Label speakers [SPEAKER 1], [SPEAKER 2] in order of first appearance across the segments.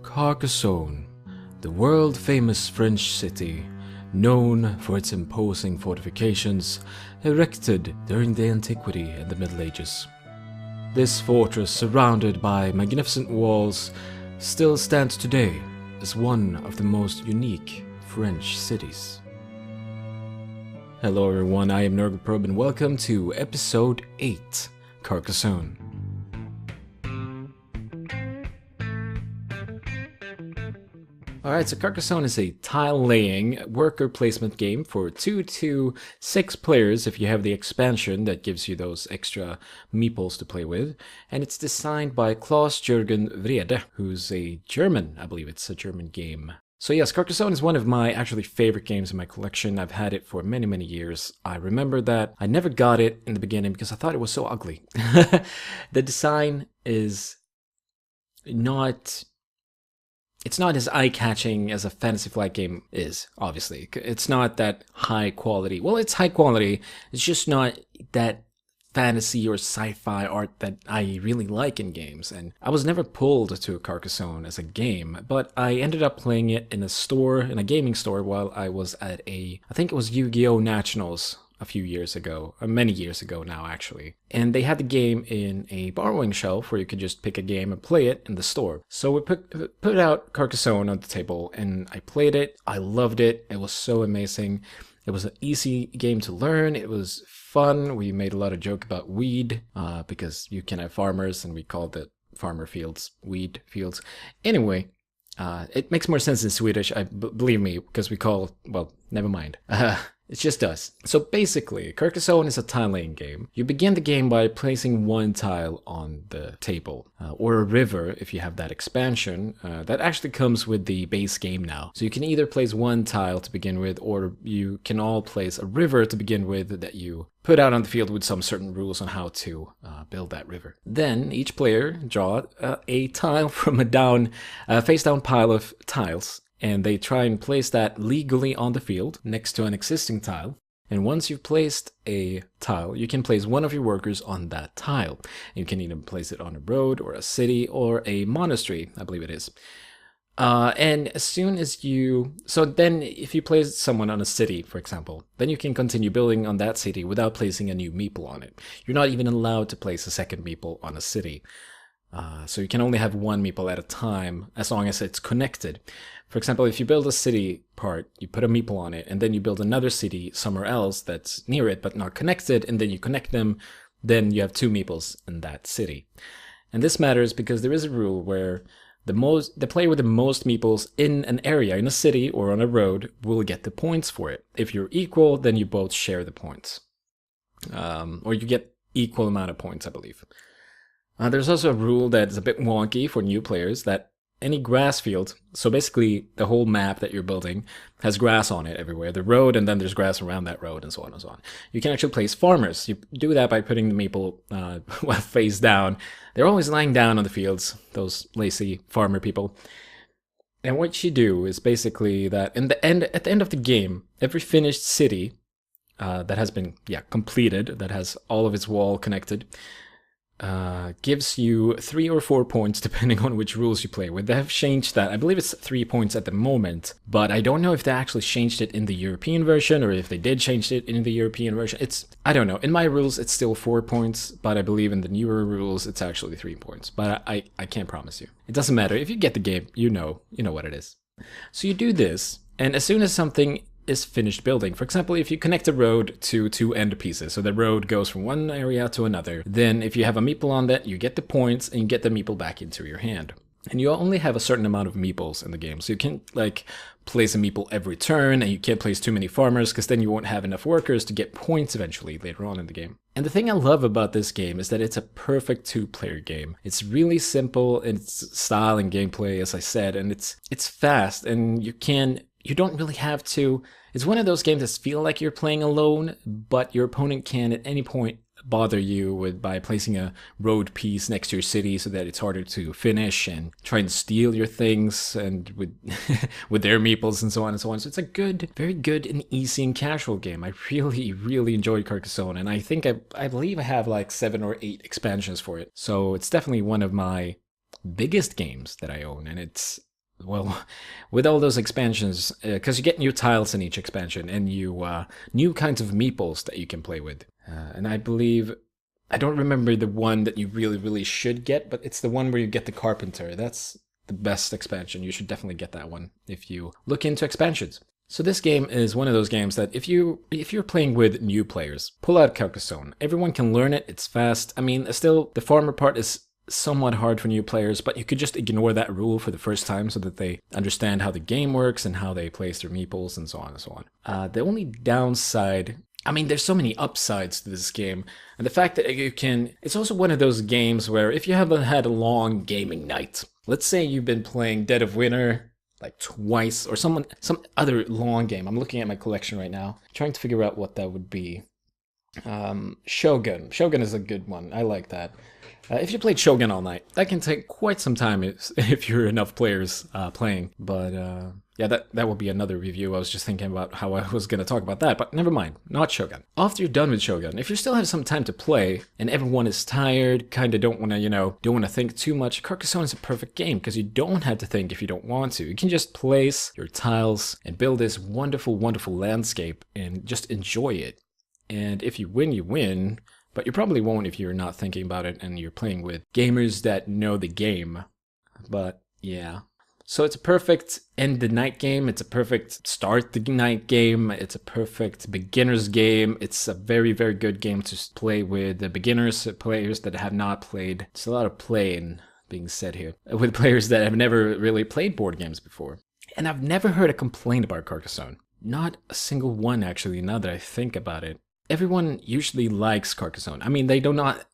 [SPEAKER 1] Carcassonne, the world-famous French city, known for its imposing fortifications erected during the Antiquity and the Middle Ages. This fortress, surrounded by magnificent walls, still stands today as one of the most unique French cities. Hello everyone, I am Nurgleprobe and welcome to episode 8, Carcassonne. Alright, so Carcassonne is a tile-laying worker placement game for 2 to 6 players if you have the expansion that gives you those extra meeples to play with. And it's designed by Klaus-Jürgen Wrede, who's a German, I believe it's a German game. So yes, Carcassonne is one of my actually favorite games in my collection. I've had it for many years. I remember that I never got it in the beginning because I thought it was so ugly. The design is not... It's not as eye-catching as a Fantasy Flight game is, obviously. It's not that high quality. Well, it's high quality. It's just not that fantasy or sci-fi art that I really like in games. And I was never pulled to Carcassonne as a game, but I ended up playing it in a store, in a gaming store, while I was at I think it was Yu-Gi-Oh! Nationals a few years ago, many years ago now actually. And they had the game in a borrowing shelf where you could just pick a game and play it in the store. So we put out Carcassonne on the table and I played it. I loved it. It was so amazing. It was an easy game to learn. It was fun. We made a lot of joke about weed because you can have farmers and we called the farmer fields weed fields. Anyway, it makes more sense in Swedish, believe me, because we call, well, never mind. It's just us. So basically, Carcassonne is a tile-laying game. You begin the game by placing one tile on the table, or a river if you have that expansion. That actually comes with the base game now. So you can either place one tile to begin with, or you can all place a river to begin with that you put out on the field with some certain rules on how to build that river. Then each player draw a tile from a face-down pile of tiles, and they try and place that legally on the field next to an existing tile. And once you've placed a tile, you can place one of your workers on that tile. You can either place it on a road or a city or a monastery, I believe it is. And as soon as so then if you place someone on a city, for example, then you can continue building on that city without placing a new meeple on it. You're not even allowed to place a second meeple on a city. So you can only have one meeple at a time as long as it's connected. For example, if you build a city part, you put a meeple on it, and then you build another city somewhere else that's near it but not connected, and then you connect them, then you have 2 meeples in that city. And this matters because there is a rule where the player with the most meeples in an area, in a city or on a road, will get the points for it. If you're equal, then you both share the points. Or you get equal amount of points, I believe. There's also a rule that's a bit wonky for new players that any grass field, so basically the whole map that you're building has grass on it everywhere, the road, and then there's grass around that road, and so on and so on. You can actually place farmers. You do that by putting the meeple face down. They're always lying down on the fields, those lazy farmer people. And what you do is basically that at the end of the game, every finished city that has been completed, that has all of its wall connected, gives you 3 or 4 points depending on which rules you play with. They have changed that. I believe it's 3 points at the moment, but I don't know if they actually changed it in the European version or if they did change it in the European version. I don't know. In my rules, it's still 4 points, but I believe in the newer rules, it's actually 3 points. But I can't promise you. It doesn't matter. If you get the game, you know what it is. So you do this, and as soon as something is finished building. For example, if you connect a road to 2 end pieces, so the road goes from one area to another, then if you have a meeple on that, you get the points and you get the meeple back into your hand. And you only have a certain amount of meeples in the game, so you can't place a meeple every turn, and you can't place too many farmers because then you won't have enough workers to get points eventually later on in the game. And the thing I love about this game is that it's a perfect 2-player game. It's really simple in its style and gameplay, as I said, and it's fast, and you don't really have to. It's one of those games that feel like you're playing alone, but your opponent can at any point bother you by placing a road piece next to your city so that it's harder to finish and try and steal your things and with with their meeples and so on and so on. So it's a very good and easy and casual game. I really enjoyed Carcassonne, and I believe I have like 7 or 8 expansions for it. So it's definitely one of my biggest games that I own, and it's well, with all those expansions, because you get new tiles in each expansion and new kinds of meeples that you can play with. And I believe, I don't remember the one that you really, really should get, but it's the one where you get the carpenter. That's the best expansion. You should definitely get that one if you look into expansions. So this game is one of those games that if you're playing with new players, pull out Carcassonne. Everyone can learn it. It's fast. I mean, still the farmer part is somewhat hard for new players, but you could just ignore that rule for the first time so that they understand how the game works and how they place their meeples and so on and so on. The only downside, I mean, there's so many upsides to this game, and the fact that it's also one of those games where if you haven't had a long gaming night, let's say you've been playing Dead of Winter like twice, or some other long game. I'm looking at my collection right now, trying to figure out what that would be. Shogun. Shogun is a good one. I like that. If you played Shogun all night, that can take quite some time if you're enough players playing. But yeah, that will be another review. I was just thinking about how I was going to talk about that, but never mind, not Shogun. After you're done with Shogun, if you still have some time to play and everyone is tired, kind of don't want to think too much, Carcassonne is a perfect game because you don't have to think if you don't want to. You can just place your tiles and build this wonderful, wonderful landscape and just enjoy it. And if you win, you win. But you probably won't if you're not thinking about it and you're playing with gamers that know the game. But yeah. So it's a perfect end the night game. It's a perfect start the night game. It's a perfect beginner's game. It's a very, very good game to play with the beginners, players that have not played. There's a lot of playing being said here. With players that have never really played board games before. And I've never heard a complaint about Carcassonne. Not a single one, actually, now that I think about it. Everyone usually likes Carcassonne. I mean, they do not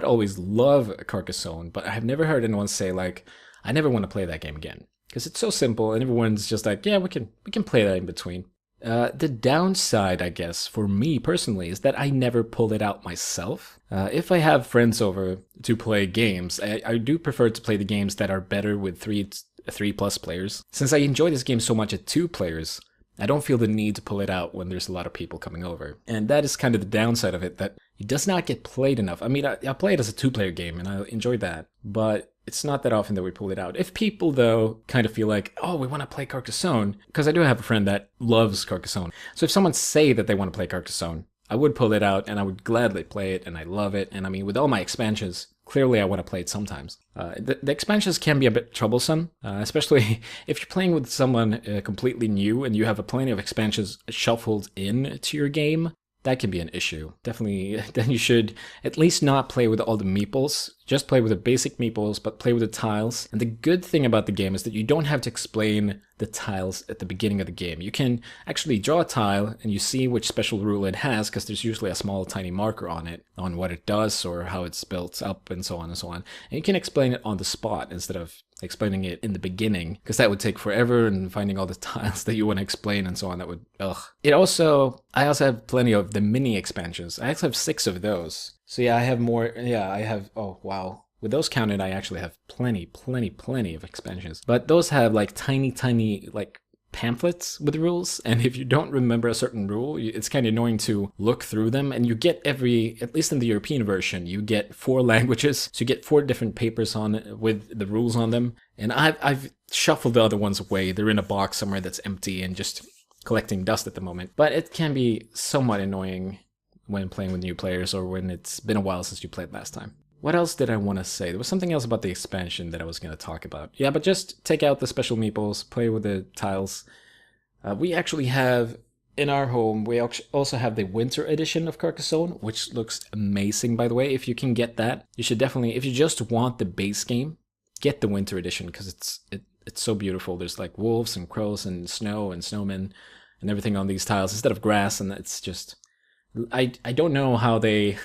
[SPEAKER 1] always love Carcassonne, but I've never heard anyone say like, I never want to play that game again. Because it's so simple and everyone's just like, yeah, we can play that in between. The downside, I guess, for me personally, is that I never pull it out myself. If I have friends over to play games, I do prefer to play the games that are better with three plus players. Since I enjoy this game so much at 2 players, I don't feel the need to pull it out when there's a lot of people coming over. And that is kind of the downside of it, that it does not get played enough. I mean, I play it as a 2-player game, and I enjoy that. But it's not that often that we pull it out. If people, though, kind of feel like, oh, we want to play Carcassonne, because I do have a friend that loves Carcassonne. So if someone say that they want to play Carcassonne, I would pull it out, and I would gladly play it, and I love it. And I mean, with all my expansions, clearly I want to play it sometimes. The expansions can be a bit troublesome, especially if you're playing with someone completely new and you have plenty of expansions shuffled in to your game. That can be an issue. Definitely, then you should at least not play with all the meeples. Just play with the basic meeples, but play with the tiles. And the good thing about the game is that you don't have to explain the tiles at the beginning of the game. You can actually draw a tile and you see which special rule it has, because there's usually a small tiny marker on it, on what it does or how it's built up and so on and so on. And you can explain it on the spot instead of explaining it in the beginning, because that would take forever, and finding all the tiles that you want to explain and so on, that would, ugh. I also have plenty of the mini expansions. I actually have 6 of those. So yeah, I have more, yeah, I have, oh wow. With those counted, I actually have plenty of expansions. But those have like tiny, like pamphlets with rules, and if you don't remember a certain rule, it's kind of annoying to look through them, and you get at least in the European version, you get 4 languages, so you get 4 different papers on it with the rules on them, and I've shuffled the other ones away. They're in a box somewhere that's empty and just collecting dust at the moment, but it can be somewhat annoying when playing with new players or when it's been a while since you played last time. What else did I want to say? There was something else about the expansion that I was going to talk about. Yeah, but just take out the special meeples, play with the tiles. We actually have, in our home, we also have the winter edition of Carcassonne, which looks amazing, by the way. If you can get that, you should definitely, if you just want the base game, get the winter edition, because it's so beautiful. There's like wolves and crows and snow and snowmen and everything on these tiles instead of grass, and it's just... I don't know how they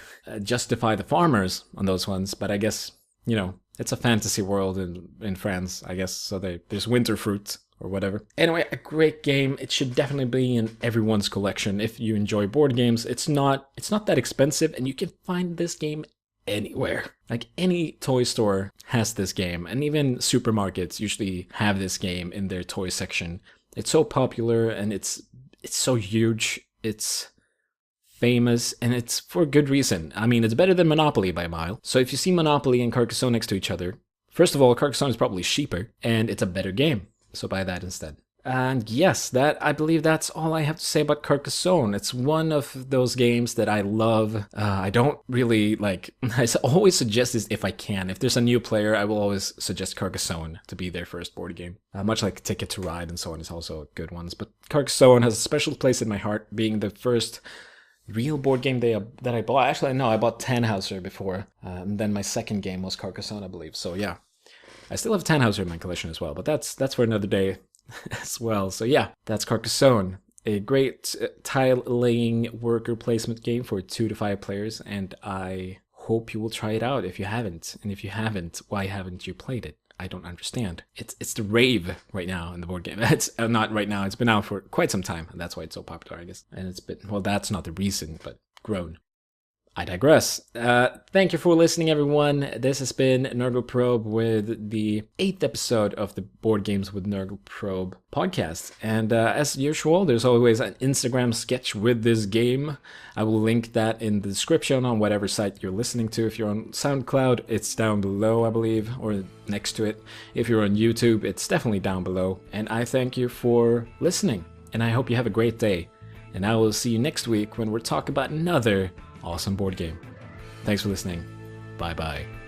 [SPEAKER 1] justify the farmers on those ones, but I guess, it's a fantasy world in France, I guess, so there's winter fruit or whatever. Anyway, a great game. It should definitely be in everyone's collection if you enjoy board games. It's not that expensive, and you can find this game anywhere. Like any toy store has this game, and even supermarkets usually have this game in their toy section. It's so popular, and it's so huge. It's famous, and it's for good reason. I mean, it's better than Monopoly by a mile. So if you see Monopoly and Carcassonne next to each other, First of all, Carcassonne is probably cheaper, and it's a better game, so buy that instead. And yes, I believe that's all I have to say about Carcassonne. It's one of those games that I love. I don't really like. I always suggest this if I can. If there's a new player, I will always suggest Carcassonne to be their first board game. Much like Ticket to Ride and so on is also good ones. But Carcassonne has a special place in my heart, being the first real board game that I bought. Actually, no, I bought Tannhauser before. And then my second game was Carcassonne, I believe. So yeah, I still have Tannhauser in my collection as well. But that's for another day. As well. So yeah, that's Carcassonne, a great tile-laying worker placement game for 2 to 5 players, and I hope you will try it out if you haven't. And if you haven't, why haven't you played it? I don't understand. It's the rave right now in the board game. It's not right now. It's been out for quite some time, and that's why it's so popular, I guess. And it's been, well, that's not the reason, but grown. I digress. Thank you for listening, everyone. This has been Nurgleprobe with the 8th episode of the Board Games with Nurgleprobe podcast. And as usual, there's always an Instagram sketch with this game. I will link that in the description on whatever site you're listening to. If you're on SoundCloud, it's down below, I believe, or next to it. If you're on YouTube, it's definitely down below. And I thank you for listening, and I hope you have a great day. And I will see you next week when we're talking about another awesome board game. Thanks for listening. Bye bye.